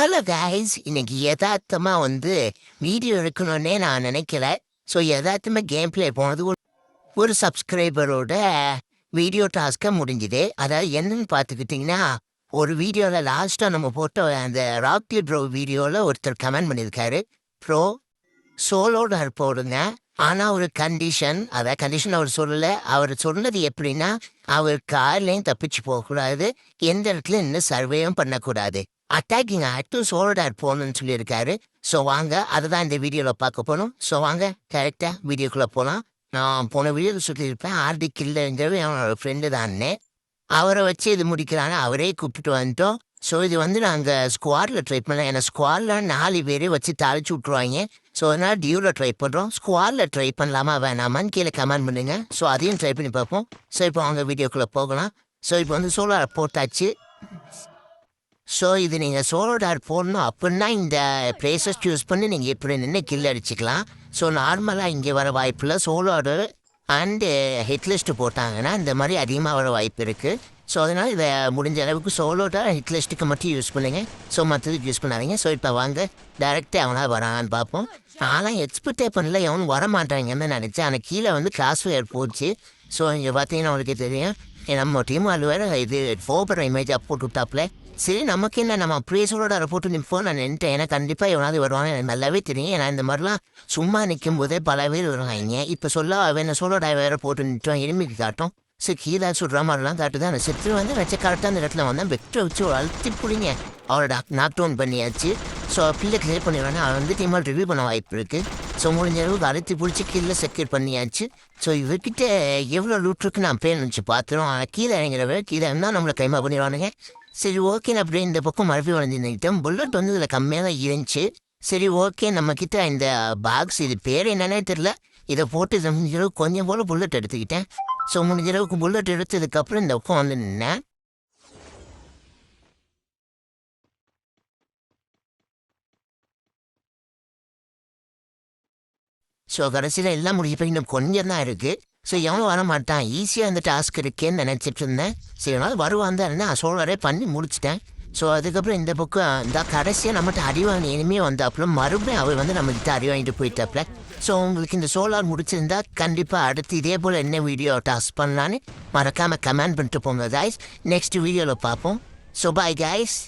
Hello guys, இன்னைக்கு யதார்த்தமாக video எடுக்கணுன்னே நான் நினைக்கல. ஸோ யதார்த்தமாக கேம் ப்ளே போனது ஒரு சப்ஸ்கிரைபரோட வீடியோ டாஸ்க்கை முடிஞ்சுது. அதாவது என்னன்னு பார்த்துக்கிட்டிங்கன்னா, ஒரு வீடியோவில் லாஸ்ட்டாக நம்ம போட்ட அந்த ராக்கெட் ப்ரோ வீடியோவில் ஒருத்தர் கமெண்ட் பண்ணியிருக்காரு, ப்ரோ சோலோட போடுங்க, ஆனால் ஒரு கண்டிஷன். அதாவது கண்டிஷன் அவர் சொல்லலை. அவர் சொன்னது எப்படின்னா, அவர் கார்லேயும் தப்பிச்சு போகக்கூடாது, எந்த இடத்துல இன்னும் சர்வேயும் பண்ணக்கூடாது, அட்டாக்கிங் ஆக்டு சோலோடார் போகணும்னு சொல்லியிருக்காரு. ஸோ வாங்க அதை தான் இந்த வீடியோவில் பார்க்க போகணும். ஸோ வாங்க கரெக்டாக வீடியோக்குள்ளே போகலாம். நான் போன வீடியோவில் சொல்லியிருப்பேன், ஆர்டிக் இல்லைங்கிறது என்னோட ஃப்ரெண்டு தானே, அவரை வச்சு இது முடிக்கிறாங்க, அவரே கூப்பிட்டு வந்துட்டோம். ஸோ இது நாங்கள் ஸ்குவாடில் ட்ரை பண்ணலாம். ஏன்னா ஸ்குவாடில் 4 பேர் வச்சு தாளிச்சு விட்ருவாங்க. ஸோ அதனால் டியூவில் ட்ரை பண்ணுறோம். ஸ்குவாடில் ட்ரை பண்ணலாமா வேணாமான்னு கீழே கமெண்ட் பண்ணுங்க. ஸோ அதையும் ட்ரை பண்ணி பார்ப்போம். ஸோ இப்போ அவங்க வீடியோக்குள்ளே போகலாம். ஸோ இப்போ சோலார் போட்டாச்சு. ஸோ இது நீங்கள் சோலோடார் போடணும் அப்படின்னா இந்த ப்ளேஸஸ் சூஸ் பண்ணி நீங்கள் எப்படி நின்று கில் அடிச்சுக்கலாம். ஸோ நார்மலாக இங்கே வர வாய்ப்பில் சோலோடு அண்டு ஹிட்லிஸ்ட்டு போட்டாங்கன்னா இந்த மாதிரி அதிகமாக வர வாய்ப்பு இருக்குது. ஸோ அதனால் இதை முடிஞ்ச அளவுக்கு சோலோட ஹிட்லிஸ்ட்டுக்கு மட்டும் யூஸ் பண்ணுங்க. ஸோ மற்றதுக்கு யூஸ் பண்ணாதீங்க. ஸோ இப்போ வாங்க டேரெக்டாக அவனா வரான்னு பார்ப்போம். ஆனால் எக்ஸ்பெக்டே பண்ணல, எவனும் வர மாட்டாங்கன்னு நினச்சேன். ஆனால் கீழே கிளாஸ் ஃபயர் போச்சு. ஸோ இங்கே பார்த்தீங்கன்னா அவனுக்கு தெரியும், நம்ம டீம் அது வேறு இது ஃபோபர் இமேஜாக போட்டு விட்டாப்புல. சரி நமக்கு என்ன, நம்ம அப்படியே சோலோட போட்டு நிற்போம் நான் நின்ட்டேன். ஏன்னா கண்டிப்பாக எவனாவது வருவாங்க, எனக்கு நல்லாவே தெரியும். ஏன்னா இந்த மாதிரிலாம் சும்மா நிற்கும் போதே பல பேர் வருவாங்க. இப்போ சொல்ல வேணும் சோலோட வேறு போட்டு நிற்கிறோம், எளிமைக்கு காட்டும். சரி கீழே சுடுற மாதிரிலாம் காட்டுதான். அந்த செத்து வச்சு கரெக்டாக அந்த இடத்துல பெக்டரை வச்சு ஒரு அழுத்தி பிடிங்க அவரோட நாக் டவுன் பண்ணியாச்சு. ஸோ கீழே கிளியர் பண்ணிடுவாங்க. அவன் டீமால் ரிவ்யூ பண்ண வாய்ப்பு இருக்குது. ஸோ முடிஞ்ச அளவுக்கு அழுத்தி பிடிச்சி கீழே செக்யூர் பண்ணியாச்சு. ஸோ இவர்கிட்ட எவ்வளோ லூட் இருக்குன்னு நான் பேர் நினச்சி பார்த்துருவோம். ஆனால் கீழே இறங்கிறவ கீழே இருந்தால் நம்மளை கைமா பண்ணிடுவானுங்க. சரி ஓகே, நான் அப்படியே இந்த பக்கம் மறுபடியும் வளர்ந்துட்டேன். புல்லட் இதில் கம்மியாக தான் இருந்துச்சு. சரி ஓகே, நம்மக்கிட்ட இந்த பாக்ஸ் இது பேர் என்னன்னே தெரில, இதை போட்டு முடிஞ்ச அளவுக்கு கொஞ்சம் போல் புல்லட் எடுத்துக்கிட்டேன். ஸோ முடிஞ்ச அளவுக்கு புல்லட் எடுத்ததுக்கப்புறம் இந்த பக்கம் நின்னேன். ஸோ கடைசியில் எல்லாம் முடிஞ்ச போய் இன்னும் கொஞ்சம் தான் இருக்குது. ஸோ எவனும் வர மாட்டான், ஈஸியாக இந்த டாஸ்க் இருக்கேன்னு நினச்சிட்டு இருந்தேன். சரி நாள் வருவான் தான் இருந்தேன், சோலரே பண்ணி முடிச்சிட்டேன். ஸோ அதுக்கப்புறம் இந்த பக்கம் இந்த கடைசியாக நம்மகிட்ட அடிவாங்க இனிமேல் வந்தாப்புல மறுபடியும் அவர் நம்மகிட்ட அடி வாங்கிட்டு போயிட்டாப்புல. ஸோ உங்களுக்கு இந்த சோலார் முடிச்சிருந்தா கண்டிப்பாக அடுத்து இதே போல் என்ன வீடியோ டாஸ்க் பண்ணலான்னு மறக்காமல் கமெண்ட் பண்ணிட்டு போங்க கைஸ். நெக்ஸ்ட் வீடியோவில் பார்ப்போம். So bye guys.